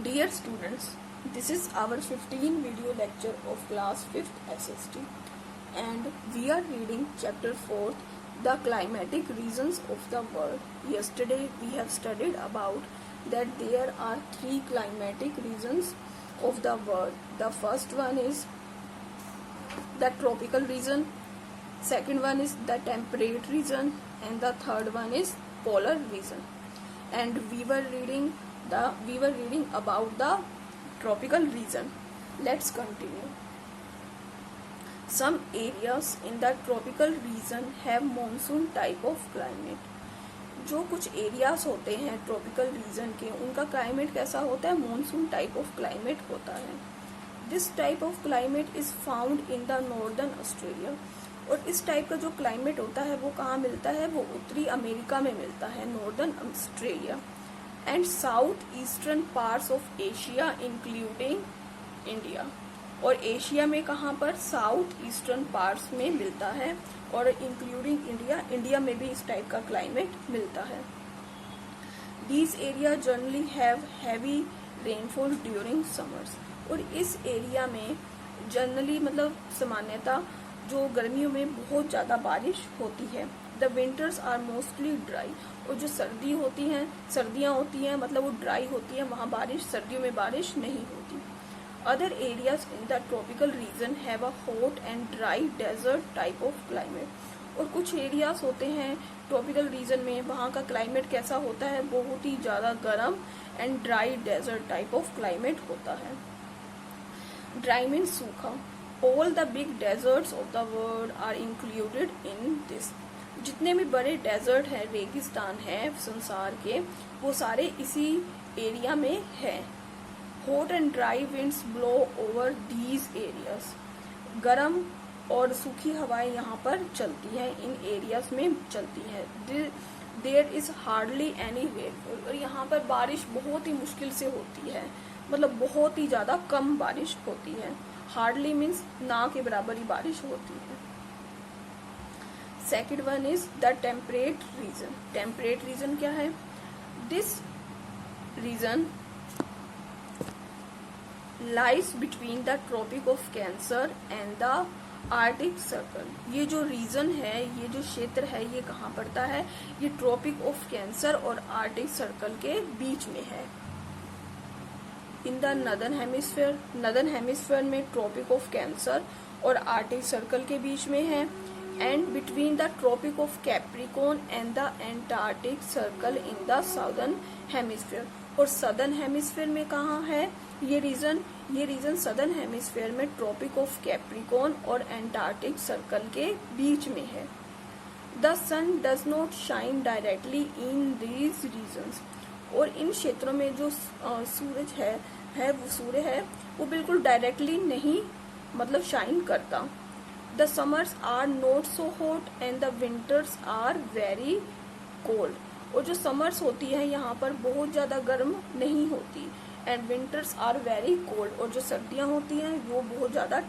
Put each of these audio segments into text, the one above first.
Dear students, this is our 15 video lecture of class 5th SST and we are reading chapter 4, the climatic reasons of the world. Yesterday we have studied about that there are 3 climatic reasons of the world. The first one is the tropical region, second one is the temperate region, and the third one is polar region. And we were reading about the tropical region. Let's continue. Some areas in the tropical region have monsoon type of climate. जो कुछ areas होते हैं tropical reason के, उनका climate कैसा होता है? Monsoon type of climate होता है. This type of climate is found in the northern Australia. और इस टाइप का जो क्लाइमेट होता है वो कहाँ मिलता है? वो उत्तरी अमेरिका में मिलता है, northern Australia. And south eastern parts of Asia including India. और एशिया में कहाँ पर? साउथ ईस्टर्न पार्ट्स में मिलता है. और इंक्लूडिंग इंडिया, इंडिया में भी इस टाइप का क्लाइमेट मिलता है. These area generally have heavy rainfall during summers. और इस एरिया में जनरली मतलब सामान्यतः जो गर्मियों में बहुत ज़्यादा बारिश होती है. The winters are mostly dry. और जो सर्दियाँ होती हैं मतलब वो ड्राई होती है, वहाँ बारिश, सर्दियों में बारिश नहीं होती. Other areas in the tropical region have a hot and dry desert type of climate. और कुछ एरियाज होते हैं ट्रॉपिकल रीजन में, वहाँ का क्लाइमेट कैसा होता है? बहुत ही ज़्यादा गर्म and dry desert type of climate होता है. ड्राई मीन सूखा. All the big deserts of the world are included in this. जितने भी बड़े डेजर्ट हैं, रेगिस्तान हैं संसार के, वो सारे इसी एरिया में है. Hot and dry winds blow over these areas. गर्म और सूखी हवाएं यहाँ पर चलती हैं, इन एरियाज में चलती हैं. There is hardly any rain. और यहाँ पर बारिश बहुत ही मुश्किल से होती है, मतलब बहुत ही ज्यादा कम बारिश होती है. हार्डली मीन्स ना के बराबर ही बारिश होती है. Second one is the temperate region. Temperate region क्या है? This region lies between the tropic of Cancer and the Arctic Circle. ये जो रीजन है, ये जो क्षेत्र है, ये कहाँ पड़ता है? ये ट्रॉपिक ऑफ कैंसर और आर्टिक सर्कल के बीच में है. In the northern hemisphere. Northern hemisphere में ट्रॉपिक ऑफ कैंसर और आर्टिक सर्कल के बीच में है. And between the Tropic of Capricorn and the Antarctic Circle in the southern hemisphere. और सदर्न हेमिस्फीयर में कहाँ है ये रीजन सदर्न हेमिस्फीयर में ट्रॉपिक ऑफ कैप्रिकॉर्न और एंटार्क्टिक सर्कल के बीच में है. The sun does not shine directly in these regions. और इन क्षेत्रों में जो सूरज है वो बिल्कुल डायरेक्टली नहीं मतलब शाइन करता. The summers are not so hot and the winters are very cold. और जो समर्स होती है यहाँ पर बहुत ज्यादा गर्म नहीं होती. And winters are very cold. और जो सर्दियाँ होती हैं वो बहुत ज्यादा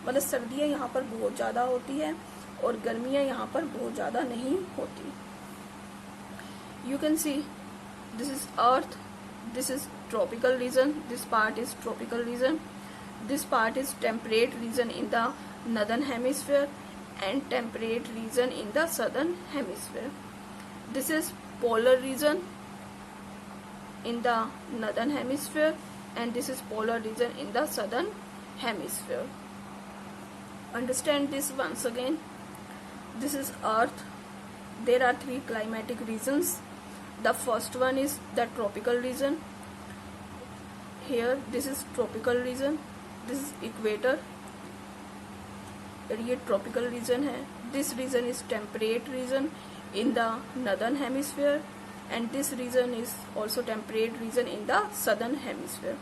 मतलब सर्दियाँ यहाँ पर बहुत ज्यादा होती है और गर्मियाँ यहाँ पर बहुत ज्यादा नहीं होती. You can see this is earth, this is tropical region, this part is tropical region, this part is temperate region in the northern hemisphere and temperate region in the southern hemisphere. This is polar region in the northern hemisphere and this is polar region in the southern hemisphere. Understand this once again. This is earth. There are 3 climatic regions. The first one is the tropical region. Here this is tropical region, this is equator. ये tropical region है. This region is temperate region in the northern hemisphere and this region is also temperate region in the southern hemisphere.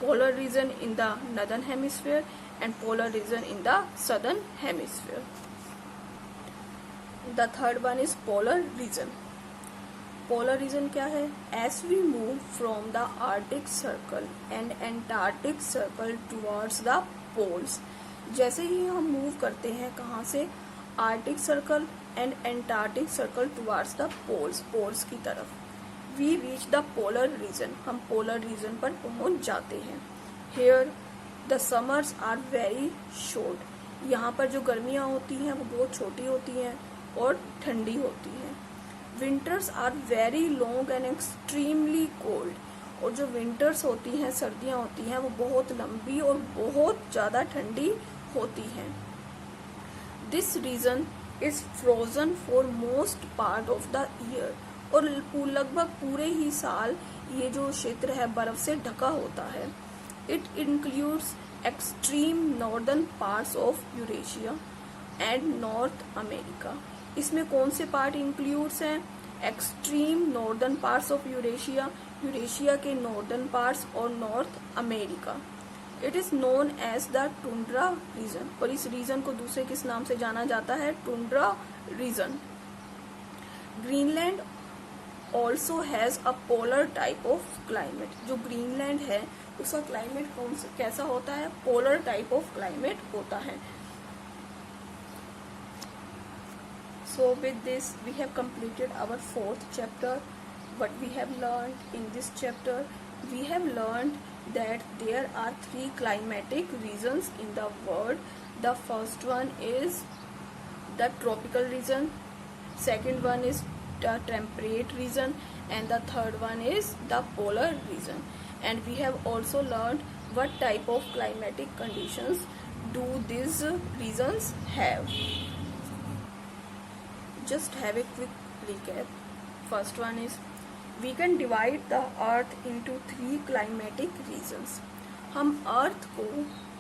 Polar region in the northern hemisphere and polar region in the southern hemisphere. The third one is polar region. Polar region क्या है? As we move from the Arctic Circle and Antarctic Circle towards the poles. जैसे ही हम move करते हैं कहाँ से? Arctic Circle and Antarctic Circle towards the poles की तरफ. We reach the polar region, हम पोलर रीजन पर पहुंच जाते हैं। Here the summers are very short, यहाँ पर जो गर्मियाँ होती हैं वो बहुत छोटी होती हैं और ठंडी होती हैं। Winters are very long and extremely cold, और जो विंटर्स होती हैं, सर्दियाँ होती हैं, वो बहुत लंबी और बहुत ज़्यादा ठंडी होती हैं। This region is frozen for most part of the year, और लगभग पूरे ही साल ये जो क्षेत्र है बर्फ से ढका होता है। It includes extreme northern parts of Eurasia and North America. इसमें कौन से पार्ट इंक्लूड्स हैं? Extreme northern parts of Eurasia, Eurasia के नॉर्दर्न पार्ट्स, और North America. It is known as the tundra region, और इस रीजन को दूसरे किस नाम से जाना जाता है? Tundra region. Greenland also has a polar type of climate, जो ग्रीनलैंड है उसका क्लाइमेट कैसा होता है? पोलर टाइप ऑफ क्लाइमेट होता है। So with this we have completed our 4th chapter. What we have learned in this chapter, we have learned that there are 3 climatic regions in the world. The first one is the tropical region, second one is the temperate region, and the third one is the polar region. And we have also learned what type of climatic conditions do these regions have. Just have a quick recap. First one is we can divide the earth into 3 climatic regions. हम अर्थ को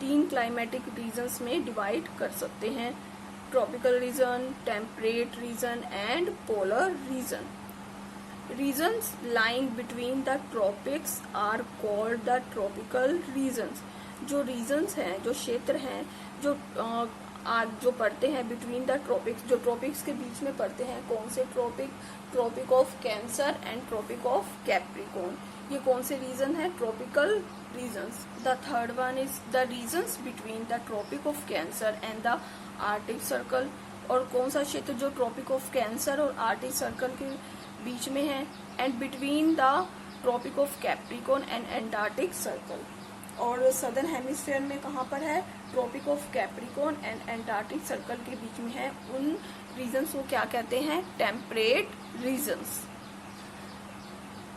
3 climatic regions में divide कर सकते हैं, tropical region, temperate region and polar region. Regions lying between the tropics are called the tropical regions. जो regions हैं, जो क्षेत्र हैं, जो पड़ते हैं बिटवीन द ट्रॉपिक्स, जो ट्रॉपिक्स के बीच में पड़ते हैं, कौन से tropic? Tropic of Cancer and Tropic of Capricorn. ये कौन से रीजन है? Tropical regions. The third one is the regions between the Tropic of Cancer and the Arctic Circle. और कौन सा क्षेत्र जो ट्रॉपिक ऑफ कैंसर और आर्टिक सर्कल के बीच में है? And between the Tropic of Capricorn and Antarctic Circle. और सदर्न हेमिस्फीयर में कहाँ पर है? Tropic of Capricorn and Antarctic Circle के बीच में है. उन रीजन्स को क्या कहते हैं? Temperate regions.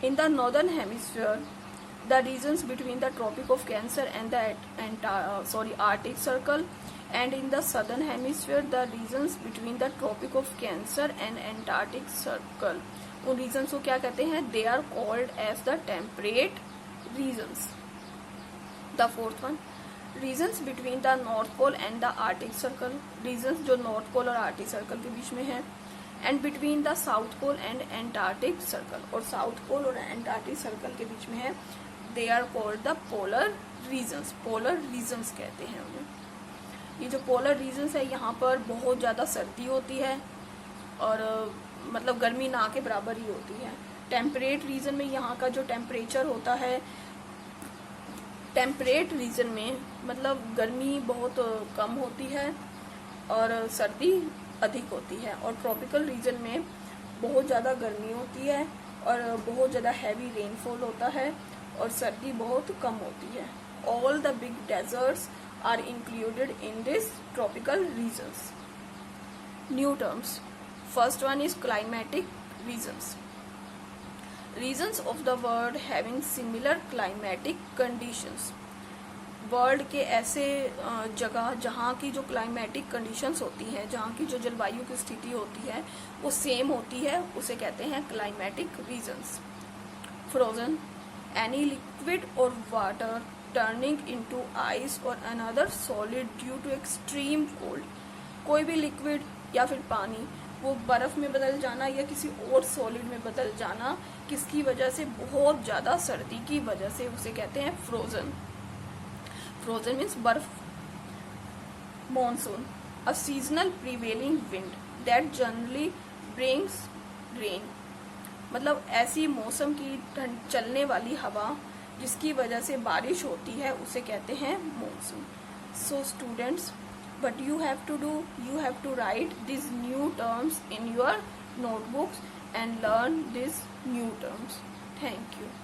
In the northern hemisphere the regions between the Tropic of Cancer and the Arctic Circle, and in the southern hemisphere the regions between the Tropic of Cancer and Antarctic Circle. उन regions को क्या कहते हैं? They are called as the temperate regions. The fourth one, regions between the North Pole and the Arctic Circle. Regions जो North Pole और Arctic Circle के बीच में है. And between the South Pole and Antarctic Circle. और South Pole और Antarctic Circle के बीच में है. They are called the polar regions. Polar regions कहते हैं उन्हें. ये जो polar regions है, यहाँ पर बहुत ज़्यादा सर्दी होती है और मतलब गर्मी ना के बराबर ही होती है. टेम्परेट रीजन में यहाँ का जो टेम्परेचर होता है, टेम्परेट रीजन में मतलब गर्मी बहुत कम होती है और सर्दी अधिक होती है. और ट्रॉपिकल रीजन में बहुत ज़्यादा गर्मी होती है और बहुत ज़्यादा हैवी रेनफॉल होता है और सर्दी बहुत कम होती है. All the big deserts are included in this tropical regions. New terms. First one is climatic regions. Regions of the world having similar climatic conditions. World के ऐसे जगह जहाँ की जो क्लाइमेटिक कंडीशंस होती हैं, जहाँ की जो जलवायु की स्थिति होती है वो सेम होती है, उसे कहते हैं climatic regions. Frozen. Any liquid or water turning into ice or another solid due to extreme cold. कोई भी लिक्विड या फिर पानी वो बर्फ में बदल जाना या किसी और सॉलिड में बदल जाना, किसकी वजह से? बहुत ज़्यादा सर्दी की वजह से, उसे कहते हैं फ्रोजन. फ्रोजन मीन्स बर्फ. Monsoon. A seasonal prevailing wind that generally brings rain. मतलब ऐसी मौसम की चलने वाली हवा जिसकी वजह से बारिश होती है, उसे कहते हैं monsoon. So students, what you have to do, you have to write these new terms in your notebooks and learn these new terms. Thank you.